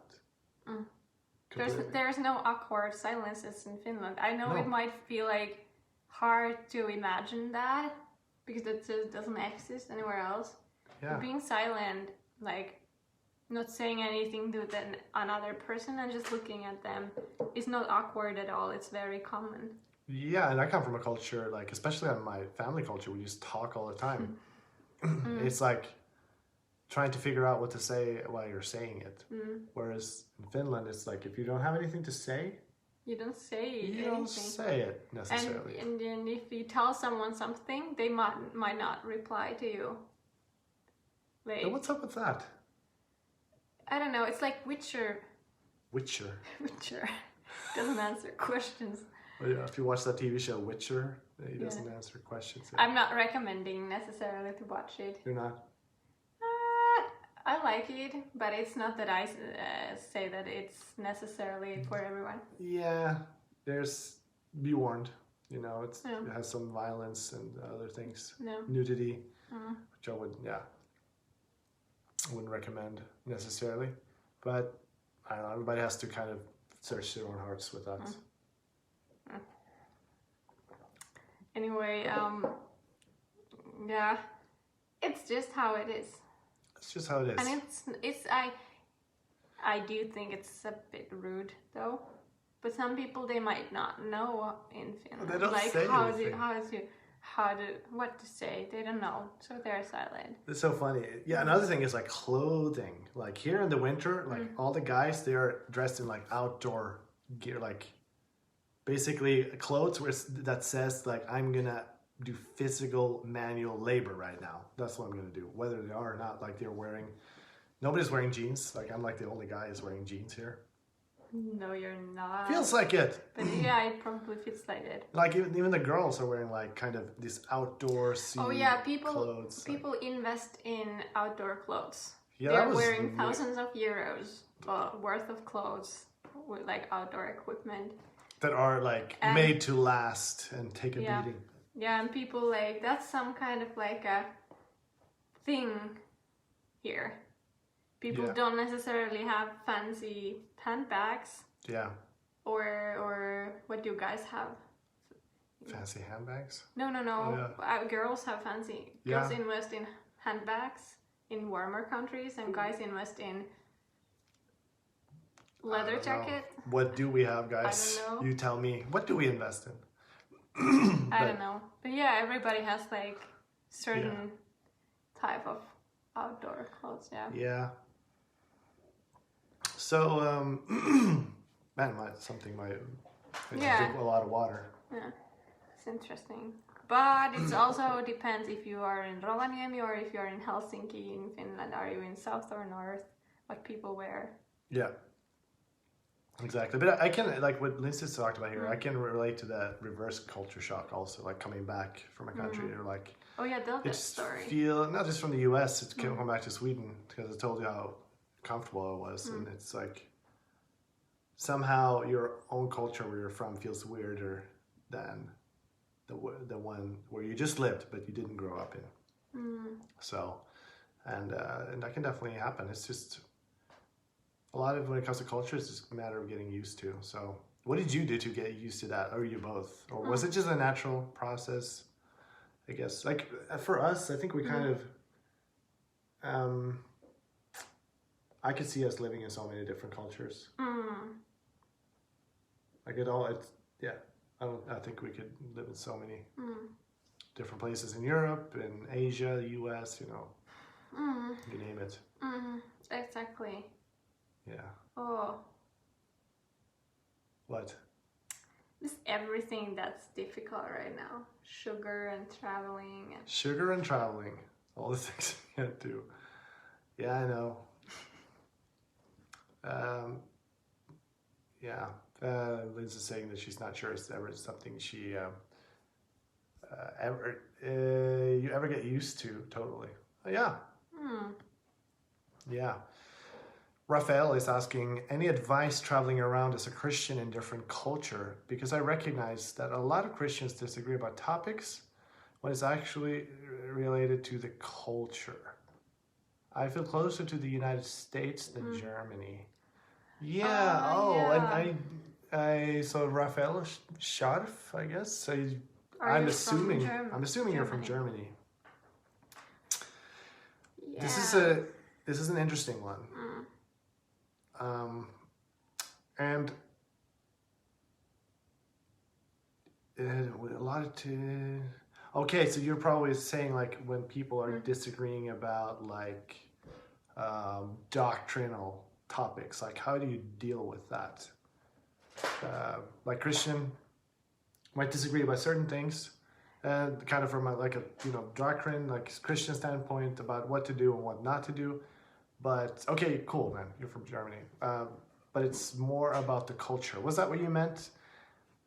There's no awkward silences in Finland. I know it might feel like hard to imagine that because it just doesn't exist anywhere else. Yeah. But being silent, like not saying anything to another person and just looking at them is not awkward at all. It's very common. Yeah, and I come from a culture, like especially on my family culture, we just talk all the time. It's like trying to figure out what to say while you're saying it. Whereas in Finland, it's like if you don't have anything to say, You don't say anything. You don't say it necessarily. And then if you tell someone something, they might not reply to you. Like, and what's up with that? I don't know. It's like Witcher. Witcher Doesn't answer questions. Well, yeah, if you watch that TV show Witcher, he doesn't answer questions. I'm not recommending necessarily to watch it. You're not? I like it, but it's not that I say that it's necessarily for everyone. Yeah, be warned. You know, it has some violence and other things. No. Nudity, which I wouldn't recommend necessarily. But I don't know, everybody has to kind of search their own hearts with that. Anyway, it's just how it is. It's just how it is. And I do think it's a bit rude though. But some people, they might not know in Finland. They don't say anything. What to say. They don't know, so they're silent. It's so funny. Yeah, another thing is like clothing. Like here in the winter, like all the guys, they're dressed in like outdoor gear, like basically clothes that says like I'm gonna do physical manual labor right now. That's what I'm gonna do, whether they are or not. Like nobody's wearing jeans. Like I'm like the only guy is wearing jeans here. No, you're not. Feels like it. But yeah, it probably feels like it. Like even the girls are wearing like kind of these outdoor clothes. People invest in outdoor clothes. Yeah, they're wearing thousands of euros worth of clothes with like outdoor equipment. That are like made to last and take a beating. Yeah, and people like, that's some kind of like a thing here. People don't necessarily have fancy handbags. Yeah. Or what do you guys have? Fancy handbags? No. Oh, yeah. Girls have fancy. Girls invest in handbags in warmer countries, and guys invest in leather jacket. What do we have, guys? I don't know. You tell me. What do we invest in? I don't know. But yeah, everybody has like certain type of outdoor clothes. Yeah. So, something might drink a lot of water. Yeah, it's interesting. But it also depends if you are in Rovaniemi or if you're in Helsinki in Finland. Are you in south or north? What people wear. Yeah. Exactly. But I can, like what Lindsay's talked about here, I can relate to that reverse culture shock also, like coming back from a country or like... Oh yeah, tell that story. Not just from the US, it's come back to Sweden because I told you how comfortable I was, and it's like somehow your own culture where you're from feels weirder than the one where you just lived but you didn't grow up in. So and that can definitely happen. It's just a lot of when it comes to culture, it's just a matter of getting used to. So what did you do to get used to that, or you both, or was it just a natural process? I guess like for us, I think we kind of I could see us living in so many different cultures. Like I think we could live in so many different places in Europe, in Asia, the US, you name it. Exactly. Yeah. Oh. What? Just everything that's difficult right now. Sugar and traveling. All the things we can't do. Yeah, I know. Lynn's saying that she's not sure it's ever something she you ever get used to totally. Yeah. Yeah. Raphael is asking, any advice traveling around as a Christian in different culture? Because I recognize that a lot of Christians disagree about topics when it's actually related to the culture. I feel closer to the United States than Germany. And so Raphael Scharf, I guess. I'm assuming you're from Germany. Yeah. This is an interesting one. And a lot of okay, so you're probably saying like when people are disagreeing about like doctrinal topics, like how do you deal with that? like Christian might disagree about certain things, kind of from a doctrine, like Christian standpoint about what to do and what not to do. But okay, cool, man. You're from Germany, but it's more about the culture. Was that what you meant?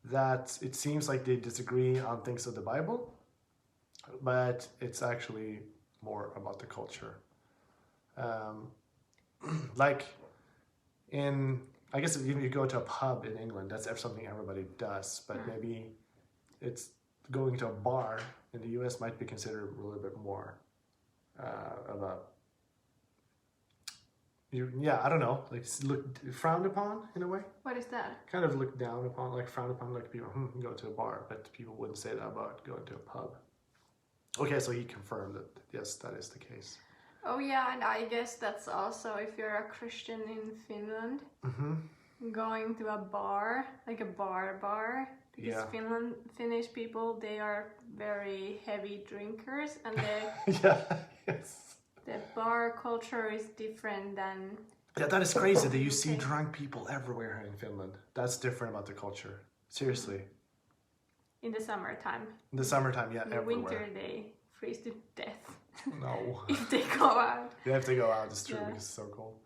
That it seems like they disagree on things of the Bible, but it's actually more about the culture. Like I guess if you go to a pub in England, that's something everybody does, but maybe it's going to a bar in the US might be considered a little bit more of a, I don't know, like frowned upon in a way. What is that? Kind of looked down upon, like frowned upon, like people go to a bar, but people wouldn't say that about going to a pub. Okay, so he confirmed that, yes, that is the case. Oh yeah, and I guess that's also if you're a Christian in Finland, going to a bar, like a bar, because Finnish people, they are very heavy drinkers, and the bar culture is different than... Yeah, that is crazy that you see drunk people everywhere in Finland. That's different about the culture. Seriously. In the summertime. In the summertime, yeah, everywhere. In winter, they freeze to death. No. If they go out. They have to go out, it's true, because it's so cold.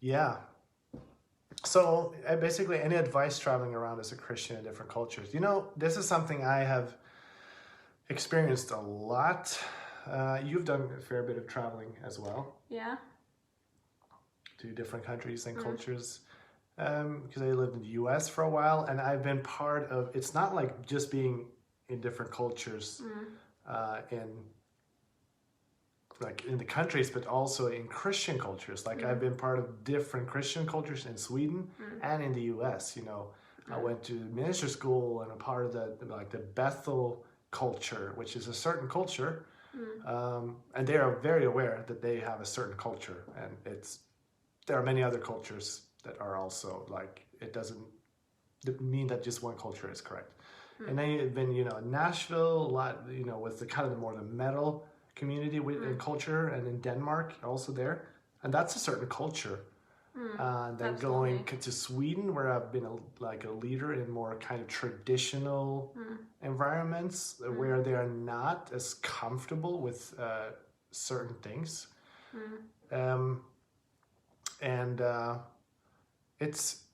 Yeah. So, basically, any advice traveling around as a Christian in different cultures? You know, this is something I have experienced a lot. You've done a fair bit of traveling as well. Yeah. To different countries and cultures. Because I lived in the US for a while, and I've been part of, it's not like just being in different cultures in the countries, but also in Christian cultures. Like I've been part of different Christian cultures in Sweden and in the US. You know, I went to ministry school and a part of the Bethel culture, which is a certain culture, and they are very aware that they have a certain culture, and there are many other cultures that are also like, it doesn't mean that just one culture is correct. And then you've been, Nashville, a lot, with the kind of the metal community in culture, and in Denmark also there, and that's a certain culture. Then going to Sweden, where I've been a leader in more kind of traditional environments where they are not as comfortable with certain things, and it's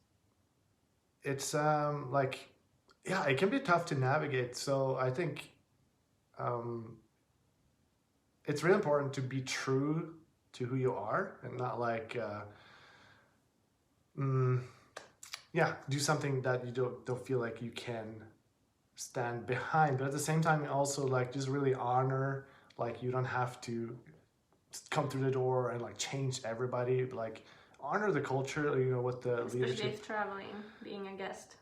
like, yeah, it can be tough to navigate. So I think it's really important to be true to who you are, and not like do something that you don't feel like you can stand behind, but at the same time also like just really honor, like you don't have to come through the door and like change everybody, but like honor the culture, what the especially leadership. If traveling, being a guest.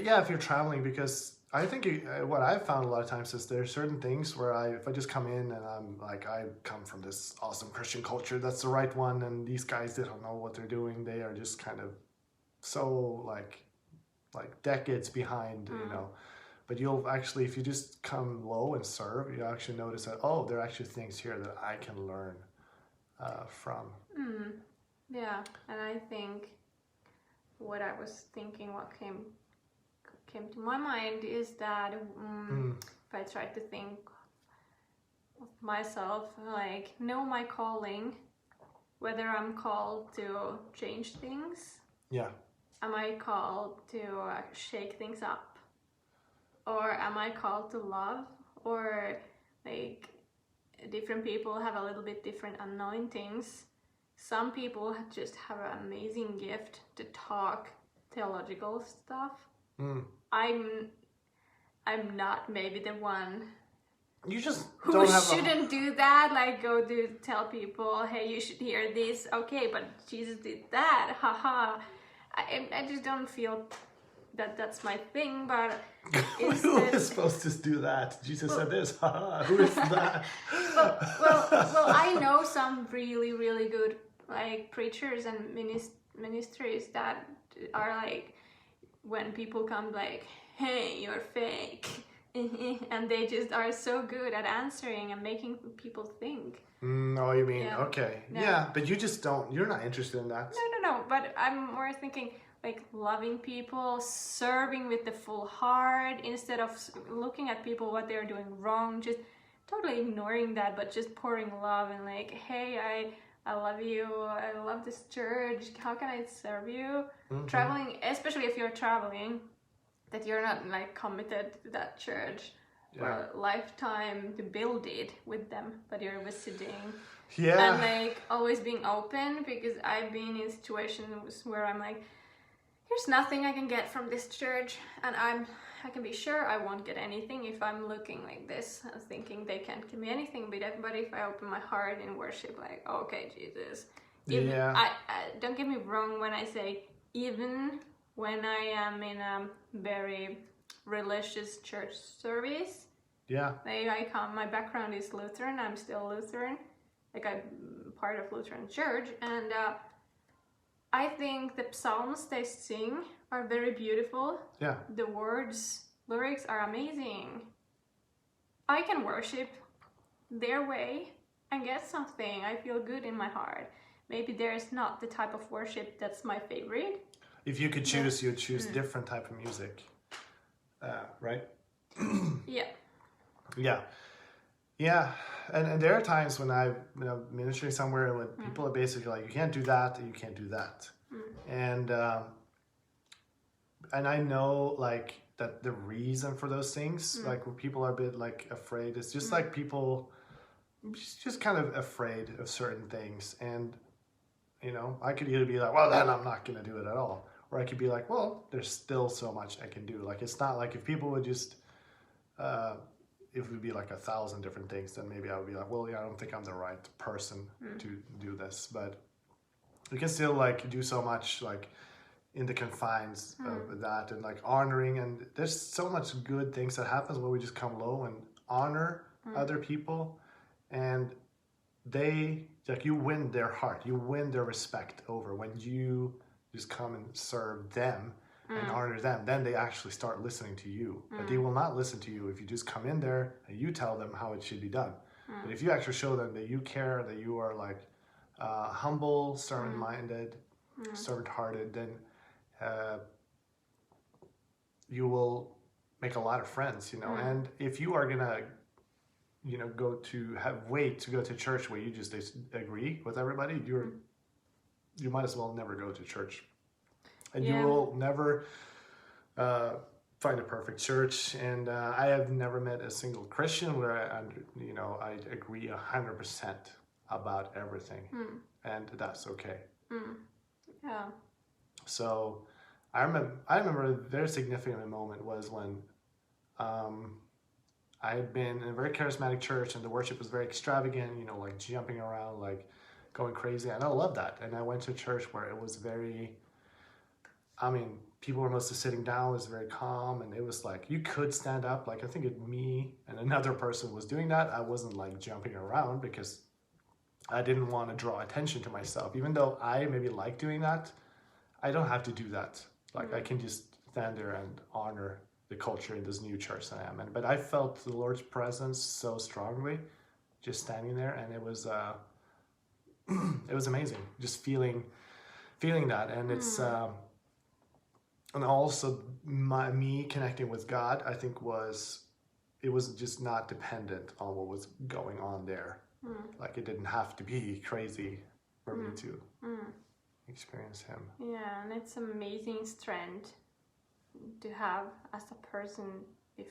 Yeah, if you're traveling, because I think what I've found a lot of times is there are certain things where if I just come in and I'm like, I come from this awesome Christian culture, that's the right one, and these guys, they don't know what they're doing. They are just kind of so like decades behind, But you'll actually, if you just come low and serve, you actually notice that, there are actually things here that I can learn from. Yeah, and I think what I was thinking, what came to my mind is that if I try to think of myself, like know my calling, whether I'm called to change things. Yeah. Am I called to shake things up? Or am I called to love? Or like different people have a little bit different anointings. Some people just have an amazing gift to talk theological stuff. I'm not maybe the one you just who don't have shouldn't do that, like go to tell people, hey, you should hear this. Okay, but Jesus did that, haha. I just don't feel that that's my thing, but who is supposed to do that? Jesus said this, haha. Who is that? well, I know some really, really good like preachers and ministries that are like, when people come like, hey, you're fake, and they just are so good at answering and making people think. Oh, you mean, okay. Yeah, but you just you're not interested in that. No, but I'm more thinking, like loving people, serving with the full heart instead of looking at people what they're doing wrong, just totally ignoring that, but just pouring love and like, hey, I love you, I love this church, how can I serve you? Traveling, especially if you're traveling, that you're not like committed to that church for a lifetime to build it with them, but you're visiting. And like always being open, because I've been in situations where I'm like, there's nothing I can get from this church, and I can be sure I won't get anything if I'm looking like this and thinking they can't give me anything. But if I open my heart in worship, like, okay, Jesus, I don't get me wrong when I say, even when I am in a very religious church service, like my background is Lutheran, I'm still Lutheran, like I'm part of Lutheran church, and I think the psalms they sing are very beautiful. Yeah. The lyrics are amazing. I can worship their way and get something. I feel good in my heart. Maybe there's not the type of worship that's my favorite. If you could choose, you'd choose different type of music, right? Yeah, and there are times when I'm ministering somewhere and when people are basically like, you can't do that, and you can't do that, and I know like that the reason for those things, like when people are a bit like afraid, it's just like people just kind of afraid of certain things, and I could either be like, well, then I'm not gonna do it at all, or I could be like, well, there's still so much I can do. Like it's not like if people would just if it would be like 1,000 different things, then maybe I would be like, well, I don't think I'm the right person to do this. But we can still like do so much like in the confines of that, and like honoring. And there's so much good things that happens when we just come low and honor other people, and they like, you win their heart, you win their respect over when you just come and serve them and honor them. Then they actually start listening to you. But they will not listen to you if you just come in there and you tell them how it should be done. But if you actually show them that you care, that you are like humble, servant-minded, servant-hearted, then you will make a lot of friends, And if you are gonna go to go to church where you just agree with everybody, you might as well never go to church. And you will never find a perfect church. And I have never met a single Christian where I agree 100% about everything, and that's okay. Yeah. So I remember a very significant moment was when I had been in a very charismatic church, and the worship was very extravagant, like jumping around, like going crazy, and I love that. And I went to a church where it was very, people were mostly sitting down, it was very calm, and it was like, you could stand up, like I think me and another person was doing that. I wasn't like jumping around because I didn't want to draw attention to myself. Even though I maybe like doing that, I don't have to do that. Like I can just stand there and honor the culture in this new church that I am in. But I felt the Lord's presence so strongly just standing there, and it was it was amazing just feeling that. And it's and also me connecting with God, I think it was just not dependent on what was going on there. Like it didn't have to be crazy for me to experience Him. Yeah, and it's amazing strength to have as a person if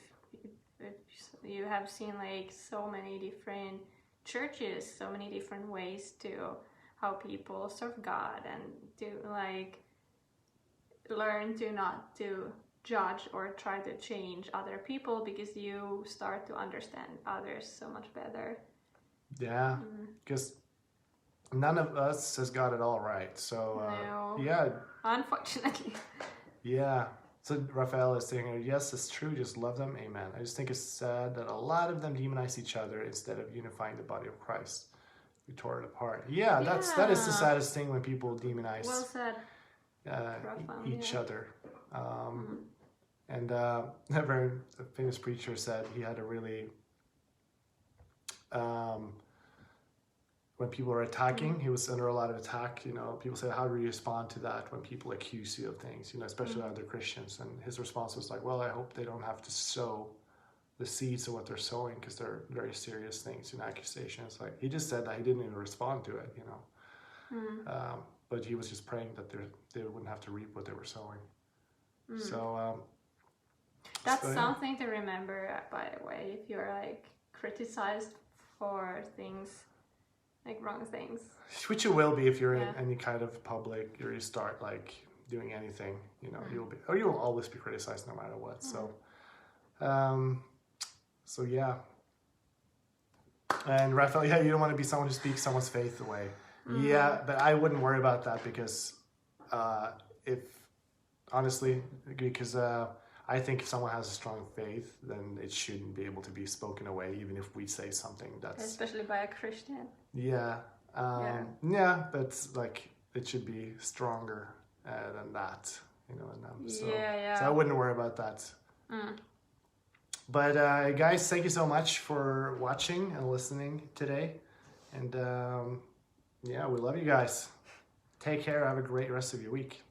you have seen like so many different churches, so many different ways to how people serve God, and to like learn to not to judge or try to change other people, because you start to understand others so much better. Yeah, because none of us has got it all right. So no. Yeah, unfortunately. Yeah. So Raphael is saying, yes, it's true, just love them, amen. I just think it's sad that a lot of them demonize each other instead of unifying the body of Christ. We tore it apart. Yeah, that is the saddest thing, when people demonize well said. Each other. And a very famous preacher said he had a really, when people are attacking, he was under a lot of attack. You know, people said, how do you respond to that when people accuse you of things? You know, especially other Christians. And his response was like, well, I hope they don't have to sow the seeds of what they're sowing, because they're very serious things and accusations. Like, he just said that he didn't even respond to it, you know. But he was just praying that they wouldn't have to reap what they were sowing. So that's something to remember, by the way, if you're like criticized for things, like wrong things. Which you will be if you're in any kind of public, or you start like doing anything, you know, you'll always be criticized no matter what. So yeah. And Raphael, you don't want to be someone who speaks someone's faith away. Yeah, but I wouldn't worry about that, because I think if someone has a strong faith, then it shouldn't be able to be spoken away, even if we say something that's... Especially by a Christian. Yeah. But like, it should be stronger than that, you know. So I wouldn't worry about that. But guys, thank you so much for watching and listening today. And we love you guys. Take care. Have a great rest of your week.